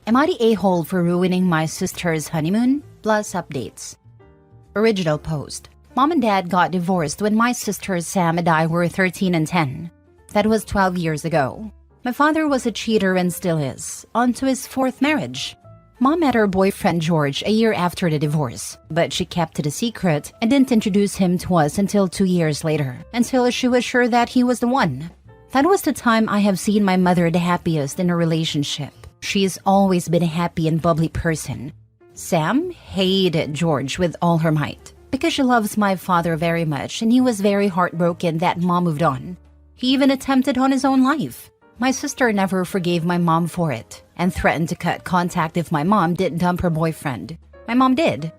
Am I the a-hole for ruining my sister's honeymoon? Plus updates. Original post. Mom and Dad got divorced when my sisters Sam and I were 13 and 10. That was 12 years ago. My father was a cheater and still is, on to his fourth marriage. Mom met her boyfriend George a year after the divorce, but she kept it a secret and didn't introduce him to us until 2 years later, until she was sure that he was the one. That was the time I have seen my mother the happiest in a relationship. She's always been a happy and bubbly person. Sam hated George with all her might because she loves my father very much and he was very heartbroken that Mom moved on. He even attempted on his own life. My sister never forgave my mom for it and threatened to cut contact if my mom didn't dump her boyfriend. My mom did.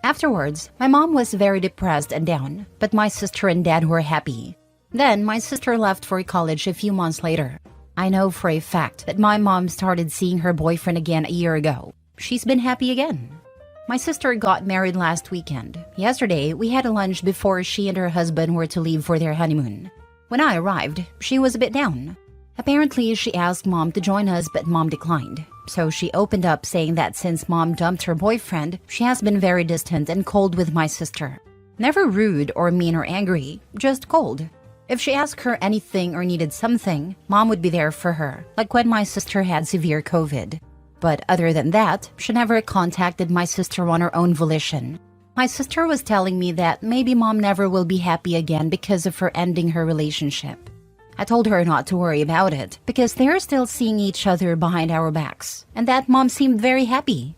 Afterwards, my mom was very depressed and down, but my sister and dad were happy. Then my sister left for college a few months later. I know for a fact that my mom started seeing her boyfriend again a year ago. She's been happy again. My sister got married last weekend. Yesterday, we had a lunch before she and her husband were to leave for their honeymoon. When I arrived, she was a bit down. Apparently, she asked Mom to join us, but Mom declined. So she opened up saying that since Mom dumped her boyfriend, she has been very distant and cold with my sister. Never rude or mean or angry, just cold. If she asked her anything or needed something, Mom would be there for her, like when my sister had severe COVID. But other than that, she never contacted my sister on her own volition. My sister was telling me that maybe Mom never will be happy again because of her ending her relationship. I told her not to worry about it because they're still seeing each other behind our backs, and that Mom seemed very happy.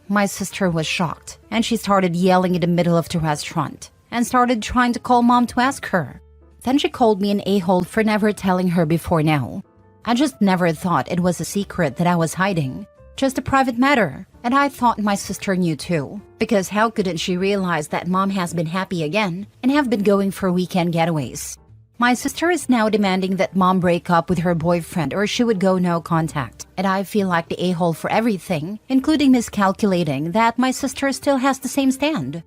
My sister was shocked, and she started yelling in the middle of the restaurant and started trying to call Mom to ask her. Then she called me an a-hole for never telling her before now. I just never thought it was a secret that I was hiding. Just a private matter. And I thought my sister knew too. Because how couldn't she realize that Mom has been happy again and have been going for weekend getaways? My sister is now demanding that Mom break up with her boyfriend or she would go no contact. And I feel like the a-hole for everything, including miscalculating that my sister still has the same stand.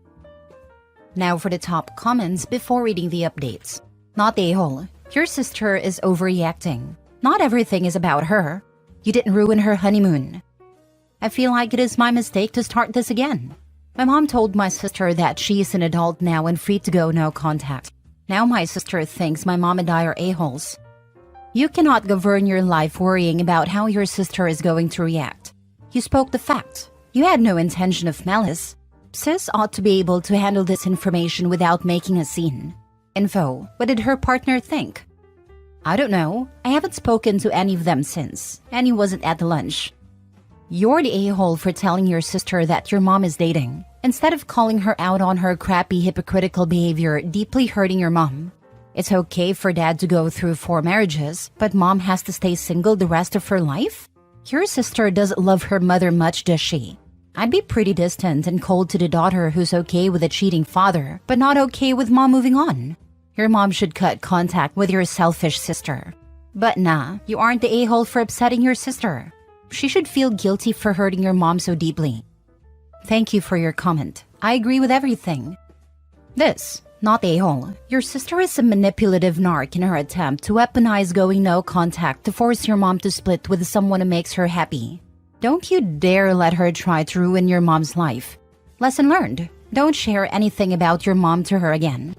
Now for the top comments before reading the updates. Not the a-hole. Your sister is overreacting. Not everything is about her. You didn't ruin her honeymoon. I feel like it is my mistake to start this again. My mom told my sister that she is an adult now and free to go no contact. Now my sister thinks my mom and I are a-holes. You cannot govern your life worrying about how your sister is going to react. You spoke the fact. You had no intention of malice. Sis ought to be able to handle this information without making a scene. Info, what did her partner think? I don't know. I haven't spoken to any of them since. And he wasn't at the lunch. You're the a-hole for telling your sister that your mom is dating, instead of calling her out on her crappy hypocritical behavior deeply hurting your mom. It's okay for dad to go through 4 marriages, but mom has to stay single the rest of her life? Your sister doesn't love her mother much, does she? I'd be pretty distant and cold to the daughter who's okay with a cheating father, but not okay with mom moving on. Your mom should cut contact with your selfish sister. But nah, you aren't the a-hole for upsetting your sister. She should feel guilty for hurting your mom so deeply. Thank you for your comment. I agree with everything. This, not the a-hole. Your sister is a manipulative narc in her attempt to weaponize going no contact to force your mom to split with someone who makes her happy. Don't you dare let her try to ruin your mom's life. Lesson learned. Don't share anything about your mom to her again.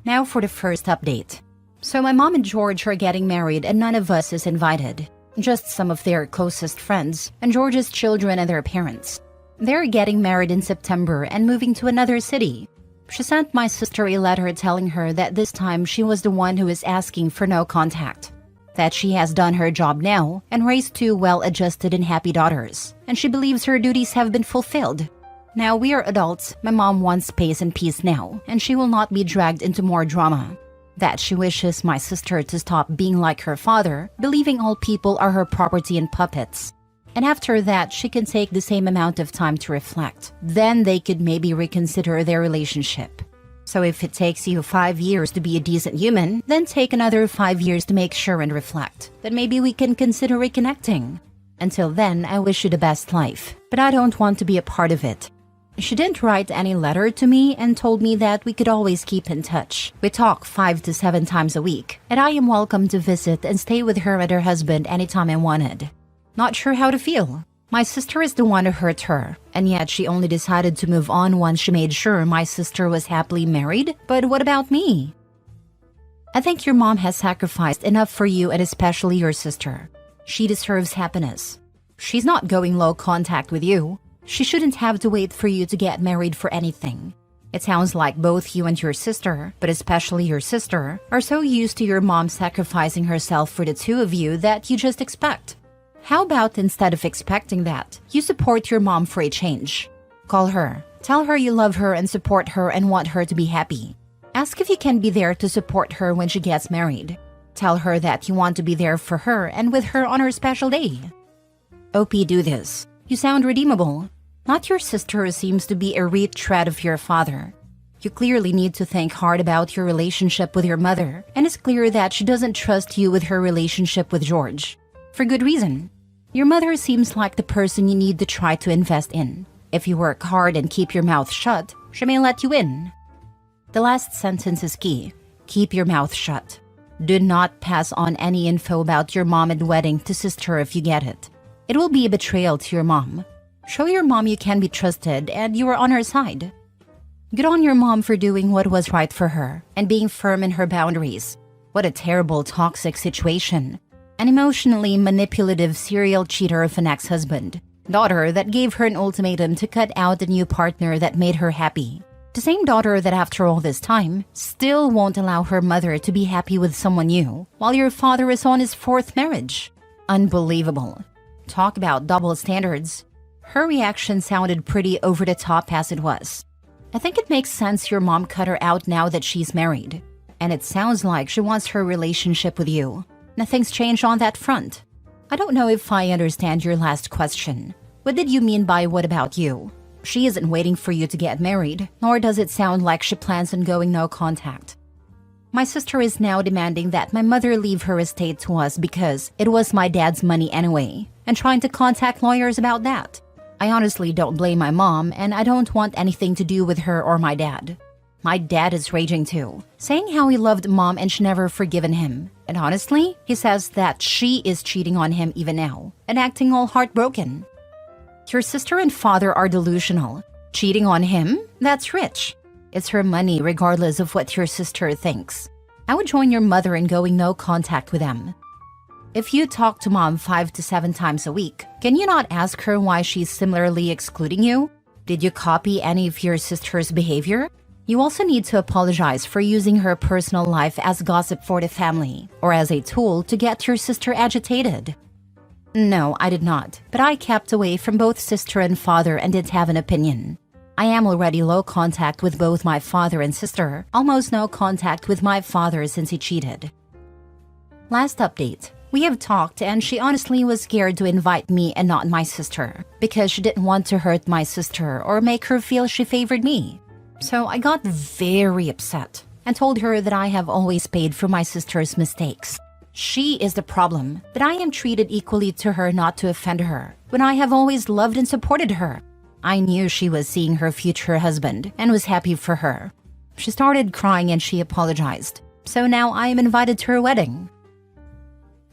Now for the first update. So my mom and George are getting married and none of us is invited. Just some of their closest friends and George's children and their parents. They're getting married in September and moving to another city. She sent my sister a letter telling her that this time she was the one who is asking for no contact. That she has done her job now and raised 2 well-adjusted and happy daughters. And she believes her duties have been fulfilled. Now we are adults, my mom wants space and peace now, and she will not be dragged into more drama. That she wishes my sister to stop being like her father, believing all people are her property and puppets. And after that, she can take the same amount of time to reflect. Then they could maybe reconsider their relationship. So if it takes you 5 years to be a decent human, then take another 5 years to make sure and reflect. Then maybe we can consider reconnecting. Until then, I wish you the best life, but I don't want to be a part of it. She didn't write any letter to me and told me that we could always keep in touch. We talk 5 to 7 times a week, and I am welcome to visit and stay with her and her husband anytime I wanted. Not sure how to feel. My sister is the one who hurt her, and yet she only decided to move on once she made sure my sister was happily married. But what about me? I think your mom has sacrificed enough for you and especially your sister. She deserves happiness. She's not going low contact with you. She shouldn't have to wait for you to get married for anything. It sounds like both you and your sister, but especially your sister, are so used to your mom sacrificing herself for the two of you that you just expect. How about instead of expecting that, you support your mom for a change? Call her, tell her you love her and support her and want her to be happy. Ask if you can be there to support her when she gets married. Tell her that you want to be there for her and with her on her special day. OP, do this. You sound redeemable. Not your sister who seems to be a retread of your father. You clearly need to think hard about your relationship with your mother, and it's clear that she doesn't trust you with her relationship with George. For good reason. Your mother seems like the person you need to try to invest in. If you work hard and keep your mouth shut, she may let you in. The last sentence is key. Keep your mouth shut. Do not pass on any info about your mom at the wedding to sister if you get it. It will be a betrayal to your mom. Show your mom you can be trusted and you are on her side. Good on your mom for doing what was right for her and being firm in her boundaries. What a terrible toxic situation. An emotionally manipulative serial cheater of an ex-husband. Daughter that gave her an ultimatum to cut out a new partner that made her happy. The same daughter that after all this time still won't allow her mother to be happy with someone new while your father is on his fourth marriage. Unbelievable. Talk about double standards. Her reaction sounded pretty over the top as it was. I think it makes sense your mom cut her out now that she's married. And it sounds like she wants her relationship with you. Nothing's changed on that front. I don't know if I understand your last question. What did you mean by what about you? She isn't waiting for you to get married, nor does it sound like she plans on going no contact. My sister is now demanding that my mother leave her estate to us because it was my dad's money anyway, and trying to contact lawyers about that. I honestly don't blame my mom, and I don't want anything to do with her or my dad. My dad is raging too, saying how he loved mom and she never forgiven him. And honestly, he says that she is cheating on him even now, and acting all heartbroken. Your sister and father are delusional. Cheating on him? That's rich. It's her money regardless of what your sister thinks. I would join your mother in going no contact with them. If you talk to mom 5 to 7 times a week, can you not ask her why she's similarly excluding you? Did you copy any of your sister's behavior? You also need to apologize for using her personal life as gossip for the family, or as a tool to get your sister agitated. No, I did not, but I kept away from both sister and father and did have an opinion. I am already low contact with both my father and sister, almost no contact with my father since he cheated. Last update. We have talked and she honestly was scared to invite me and not my sister because she didn't want to hurt my sister or make her feel she favored me. So I got very upset and told her that I have always paid for my sister's mistakes. She is the problem, but I am treated equally to her not to offend her when I have always loved and supported her. I knew she was seeing her future husband and was happy for her. She started crying and she apologized. So now I am invited to her wedding.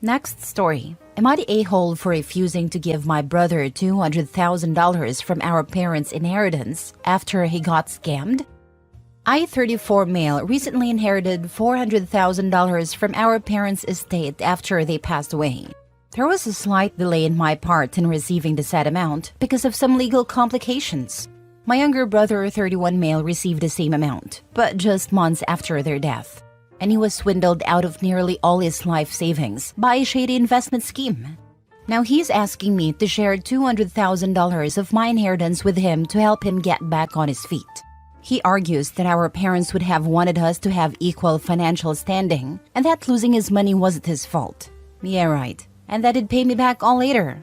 Next story. Am I the a-hole for refusing to give my brother $200,000 from our parents' inheritance after he got scammed? I, 34 male, recently inherited $400,000 from our parents' estate after they passed away. There was a slight delay in my part in receiving the said amount because of some legal complications. My younger brother, 31 male, received the same amount, but just months after their death. And he was swindled out of nearly all his life savings by a shady investment scheme. Now he's asking me to share $200,000 of my inheritance with him to help him get back on his feet. He argues that our parents would have wanted us to have equal financial standing and that losing his money wasn't his fault. Yeah, right. And that he'd pay me back all later.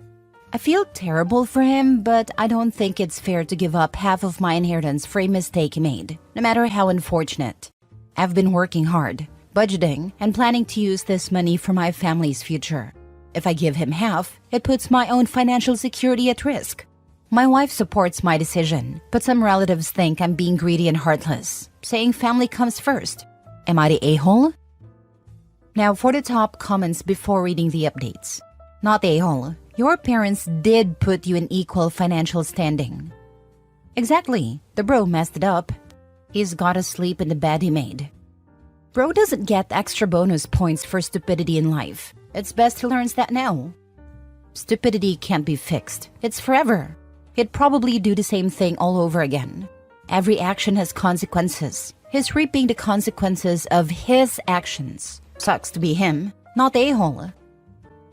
I feel terrible for him, but I don't think it's fair to give up half of my inheritance for a mistake he made, no matter how unfortunate. I've been working hard, budgeting, and planning to use this money for my family's future. If I give him half, it puts my own financial security at risk. My wife supports my decision, but some relatives think I'm being greedy and heartless, saying family comes first. Am I the a-hole? Now for the top comments before reading the updates. Not a-hole. Your parents did put you in equal financial standing. Exactly. The bro messed it up. He's gotta sleep in the bed he made. Bro doesn't get extra bonus points for stupidity in life. It's best he learns that now. Stupidity can't be fixed. It's forever. He'd probably do the same thing all over again. Every action has consequences. He's reaping the consequences of his actions. Sucks to be him, not the a-hole.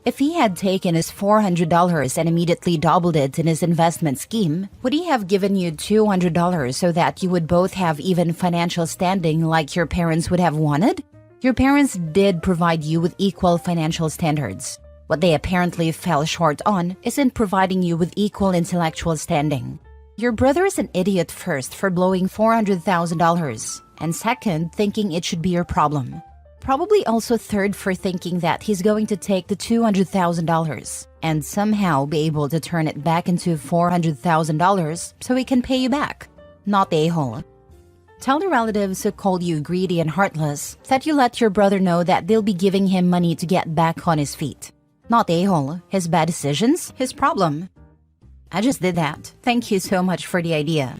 If he had taken his $400 and immediately doubled it in his investment scheme, would he have given you $200 so that you would both have even financial standing like your parents would have wanted? Your parents did provide you with equal financial standards. What they apparently fell short on isn't providing you with equal intellectual standing. Your brother is an idiot first for blowing $400,000, and second, thinking it should be your problem. Probably also third for thinking that he's going to take the $200,000 and somehow be able to turn it back into $400,000 so he can pay you back. Not the a-hole. Tell the relatives who called you greedy and heartless that you let your brother know that they'll be giving him money to get back on his feet. Not the a-hole. His bad decisions, his problem. I just did that. Thank you so much for the idea.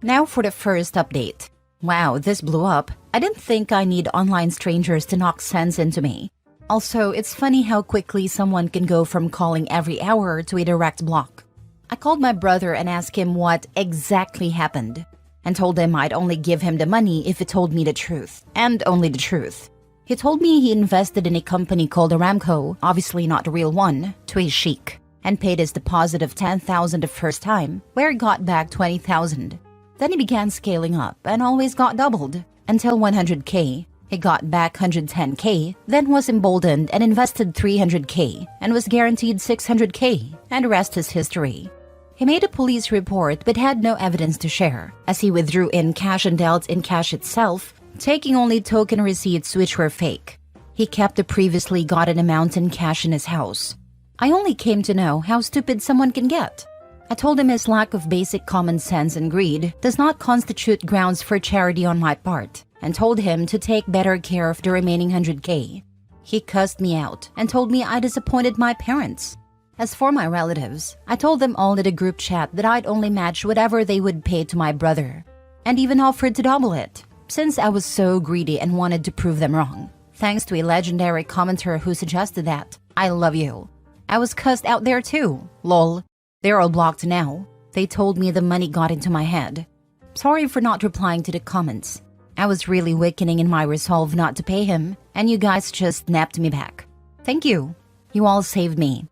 Now for the first update. Wow, this blew up. I didn't think I need online strangers to knock sense into me. Also, it's funny how quickly someone can go from calling every hour to a direct block. I called my brother and asked him what exactly happened, and told him I'd only give him the money if he told me the truth, and only the truth. He told me he invested in a company called Aramco, obviously not the real one, to a sheik, and paid his deposit of $10,000 the first time, where he got back $20,000. Then he began scaling up and always got doubled until $100K. He got back $110K, then was emboldened and invested $300K and was guaranteed $600K, and the rest is history. He made a police report but had no evidence to share, as he withdrew in cash and dealt in cash itself, taking only token receipts which were fake. He kept the previously gotten amount in cash in his house. I only came to know how stupid someone can get. I told him his lack of basic common sense and greed does not constitute grounds for charity on my part, and told him to take better care of the remaining $100K. He cussed me out and told me I disappointed my parents. As for my relatives, I told them all in a group chat that I'd only match whatever they would pay to my brother, and even offered to double it, since I was so greedy and wanted to prove them wrong. Thanks to a legendary commenter who suggested that. I love you. I was cussed out there too. Lol. They're all blocked now. They told me the money got into my head. Sorry for not replying to the comments. I was really weakening in my resolve not to pay him, and you guys just snapped me back. Thank you. You all saved me.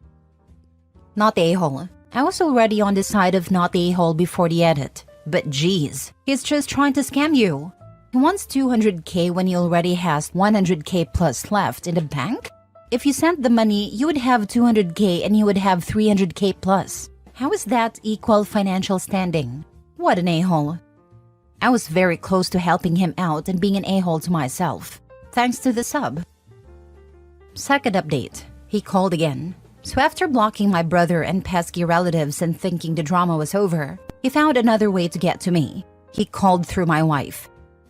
Not the a-hole. I was already on the side of not the a-hole before the edit. But geez, he's just trying to scam you. He wants $200K when he already has $100K plus left in the bank? If you sent the money, you would have $200K and he would have $300K plus. How is that equal financial standing? What an a-hole. I was very close to helping him out and being an a-hole to myself. Thanks to the sub. Second update. He called again. So after blocking my brother and pesky relatives and thinking the drama was over, he found another way to get to me. He called through my wife.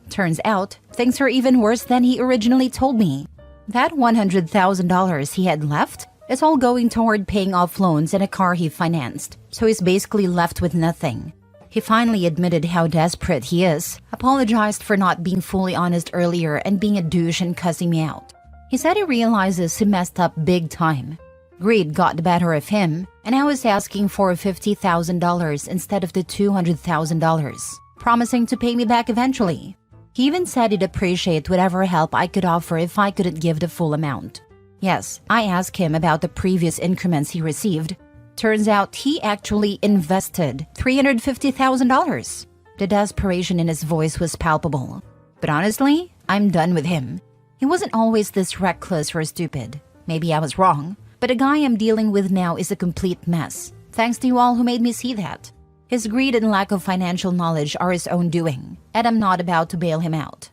Turns out, things are even worse than he originally told me. That $100,000 he had left is all going toward paying off loans and a car he financed, so he's basically left with nothing. He finally admitted how desperate he is, apologized for not being fully honest earlier and being a douche and cussing me out. He said he realizes he messed up big time. Greed got the better of him, and I was asking for $50,000 instead of the $200,000, promising to pay me back eventually. He even said he'd appreciate whatever help I could offer if I couldn't give the full amount. Yes, I asked him about the previous increments he received. Turns out he actually invested $350,000. The desperation in his voice was palpable. But honestly, I'm done with him. He wasn't always this reckless or stupid. Maybe I was wrong, but the guy I'm dealing with now is a complete mess. Thanks to you all who made me see that. His greed and lack of financial knowledge are his own doing, and I'm not about to bail him out.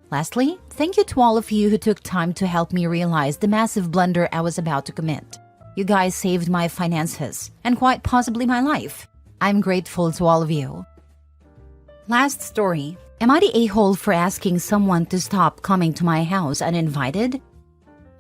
Lastly, thank you to all of you who took time to help me realize the massive blunder I was about to commit. You guys saved my finances, and quite possibly my life. I'm grateful to all of you. Last story. Am I the a-hole for asking someone to stop coming to my house uninvited?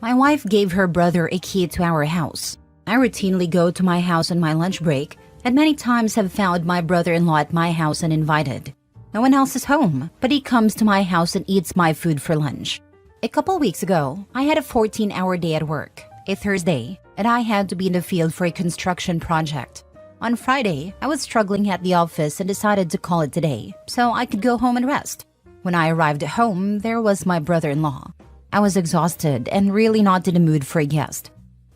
My wife gave her brother a key to our house. I routinely go to my house on my lunch break, and many times have found my brother-in-law at my house uninvited. No one else is home, but he comes to my house and eats my food for lunch. A couple weeks ago, I had a 14-hour day at work, a Thursday, and I had to be in the field for a construction project. On Friday, I was struggling at the office and decided to call it today, so I could go home and rest. When I arrived at home, there was my brother-in-law. I was exhausted and really not in the mood for a guest.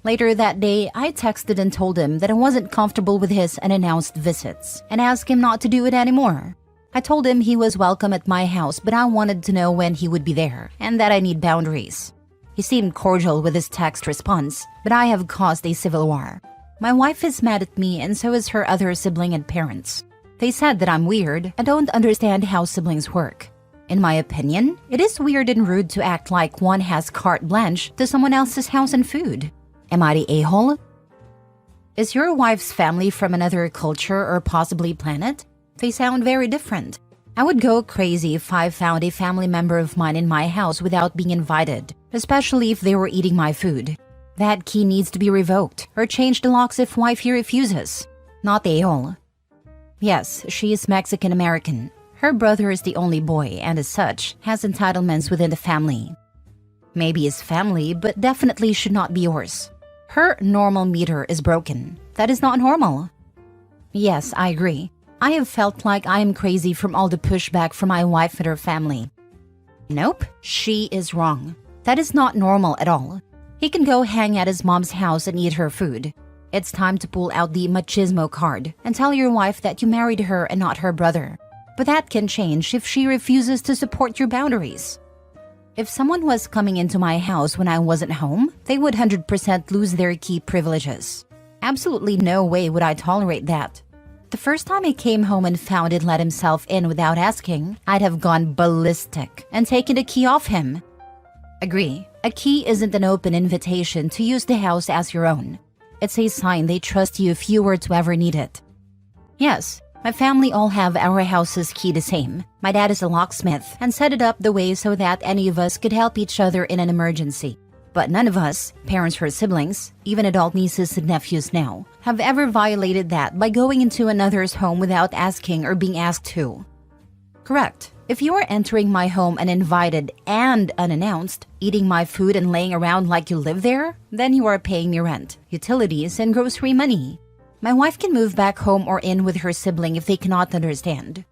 Later that day, I texted and told him that I wasn't comfortable with his unannounced visits and asked him not to do it anymore. I told him he was welcome at my house, but I wanted to know when he would be there and that I need boundaries. He seemed cordial with his text response, but I have caused a civil war. My wife is mad at me and so is her other sibling and parents. They said that I'm weird and don't understand how siblings work. In my opinion, it is weird and rude to act like one has carte blanche to someone else's house and food. Am I the a-hole? Is your wife's family from another culture or possibly planet? They sound very different. I would go crazy if I found a family member of mine in my house without being invited, especially if they were eating my food. That key needs to be revoked or change the locks if wifey refuses. Not the a-hole. Yes, she is Mexican-American. Her brother is the only boy and as such, has entitlements within the family. Maybe his family, but definitely should not be yours. Her normal meter is broken. That is not normal. Yes, I agree. I have felt like I am crazy from all the pushback from my wife and her family. Nope, she is wrong. That is not normal at all. He can go hang at his mom's house and eat her food. It's time to pull out the machismo card and tell your wife that you married her and not her brother. But that can change if she refuses to support your boundaries. If someone was coming into my house when I wasn't home, they would 100% lose their key privileges. Absolutely no way would I tolerate that. The first time I came home and found it let himself in without asking, I'd have gone ballistic and taken the key off him. Agree, a key isn't an open invitation to use the house as your own. It's a sign they trust you if you were to ever need it. Yes, my family all have our house's key the same. My dad is a locksmith and set it up the way so that any of us could help each other in an emergency. But none of us, parents or siblings, even adult nieces and nephews now, have ever violated that by going into another's home without asking or being asked to. Correct. If you are entering my home uninvited and unannounced, eating my food and laying around like you live there, then you are paying me rent, utilities, and grocery money. My wife can move back home or in with her sibling if they cannot understand.